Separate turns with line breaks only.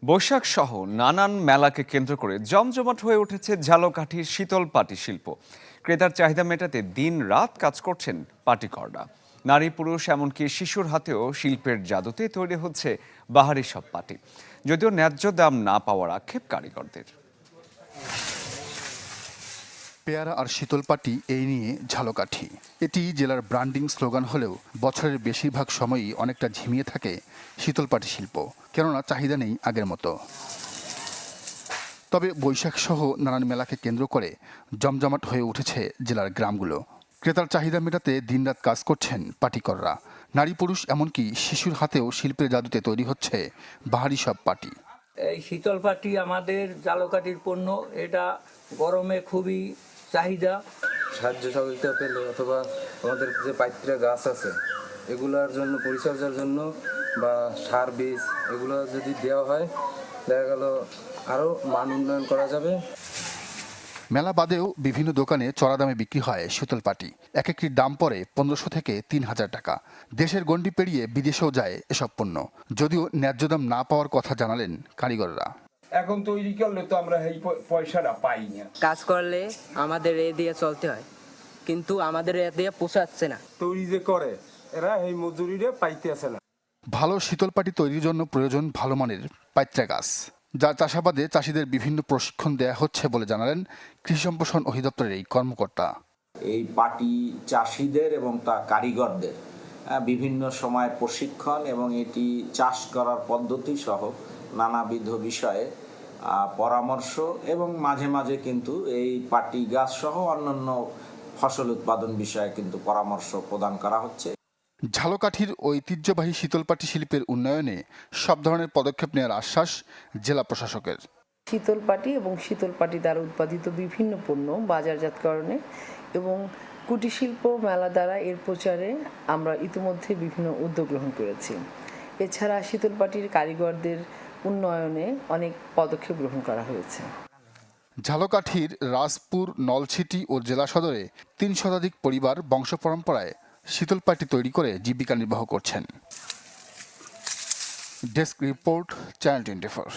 বৈশাখ সহ নানান মেলাকে কেন্দ্র করে জমজমাট হয়ে উঠেছে ঝালকাঠির শীতল পাটি শিল্প। ক্রেতার চাহিদা মেটাতে দিন রাত কাজ করছেন পাটিকররা। নারী পুরুষ এমনকি শিশুর হাতেও শিল্পের জাদুতে তৈরি হচ্ছে বাহারি সব পাটি, যদিও ন্যায্য দাম না পাওয়ার আক্ষেপ কারিগরদের।
পেয়ারা আর শীতল পাটি এই নিয়ে ঝালকাঠি। এটি জেলার ব্র্যান্ডিং স্লোগান হলেও বছরের বেশিরভাগ সময়ই অনেকটা ঝিমিয়ে থাকে শীতল পাটি শিল্প, কেননা চাহিদা নেই আগের মতো। তবে বৈশাখ সহ নানান মেলাকে কেন্দ্র করে জমজমাট হয়ে উঠেছে জেলার গ্রামগুলো। ক্রেতার চাহিদা মেটাতে দিনরাত কাজ করছেন পাটিকররা। নারী পুরুষ এমনকি শিশুর হাতেও শিল্পের জাদুতে তৈরি হচ্ছে বাহারি সব পাটি।
এই শীতল পাটি আমাদের ঝালকাঠির পণ্য, এটা গরমে খুবই চাহিদা।
সাহায্য সহযোগিতা পেলে অথবা আমাদের যে পাইত্রা গাছ আছে এগুলোর জন্য পরিচর্যার জন্য বা সার বীজ এগুলো যদি দেওয়া হয়, দেখা গেল আরও মান উন্নয়ন করা যাবে।
মেলা বাদেও বিভিন্ন দোকানে চড়া দামে বিক্রি হয় শীতল পাটি। এক একটির দাম পড়ে 1500 থেকে 3000 টাকা। দেশের গণ্ডি পেরিয়ে বিদেশেও যায় এসব পণ্য, যদিও ন্যায্য দাম না পাওয়ার কথা জানালেন কারিগররা।
এখন তৈরি করলে তো আমরা এই পয়সাটা পাই না।
কাজ করলে আমাদের এ দিয়ে চলতে হয়, কিন্তু আমাদের এ দিয়ে পোষাচ্ছে না।
তৈরি যে করে এরা এই মজুরিরে পাইতেছে না।
ভালো শীতল পাটি তৈরির জন্য প্রয়োজন ভালো মানের পাইত্রা গাছ, যার চাষাবাদে চাষিদের বিভিন্ন প্রশিক্ষণ দেয়া হচ্ছে বলে জানালেন কৃষি সম্প্রসারণ অধিদপ্তরের এই কর্মকর্তা।
এই পাটি চাষিদের এবং তা কারিগরদের বিভিন্ন সময় প্রশিক্ষণ এবং এটি চাষ করার পদ্ধতি সহ নানাবিধ বিষয়ে পরামর্শ এবং মাঝে মাঝে কিন্তু এই পাটি গাছ সহ অন্যান্য ফসল উৎপাদন বিষয়ে কিন্তু পরামর্শ প্রদান করা হচ্ছে।
ঝালকাঠির ঐতিহ্যবাহী শীতলপাটি শিল্পের উন্নয়নে সব ধরনের পদক্ষেপ নেওয়ার আশ্বাস জেলা প্রশাসকের।
শীতল পাটি এবং শীতল পাটি দ্বারা উৎপাদিত বিভিন্ন পণ্য বাজারজাতকরণে এবং কুটির শিল্প মেলা দ্বারা এর প্রচারে আমরা ইতিমধ্যে বিভিন্ন উদ্যোগ গ্রহণ করেছি। এছাড়া শীতল পাটির কারিগরদের উন্নয়নে অনেক পদক্ষেপ গ্রহণ করা হয়েছে।
ঝালকাঠির রাজপুর, নলছিটি ও জেলা সদরে 3 শতাধিক পরিবার বংশ পরম্পরায় শীতল পাটি তৈরি করে জীবিকা নির্বাহ করছেন। Desk report, channel 24।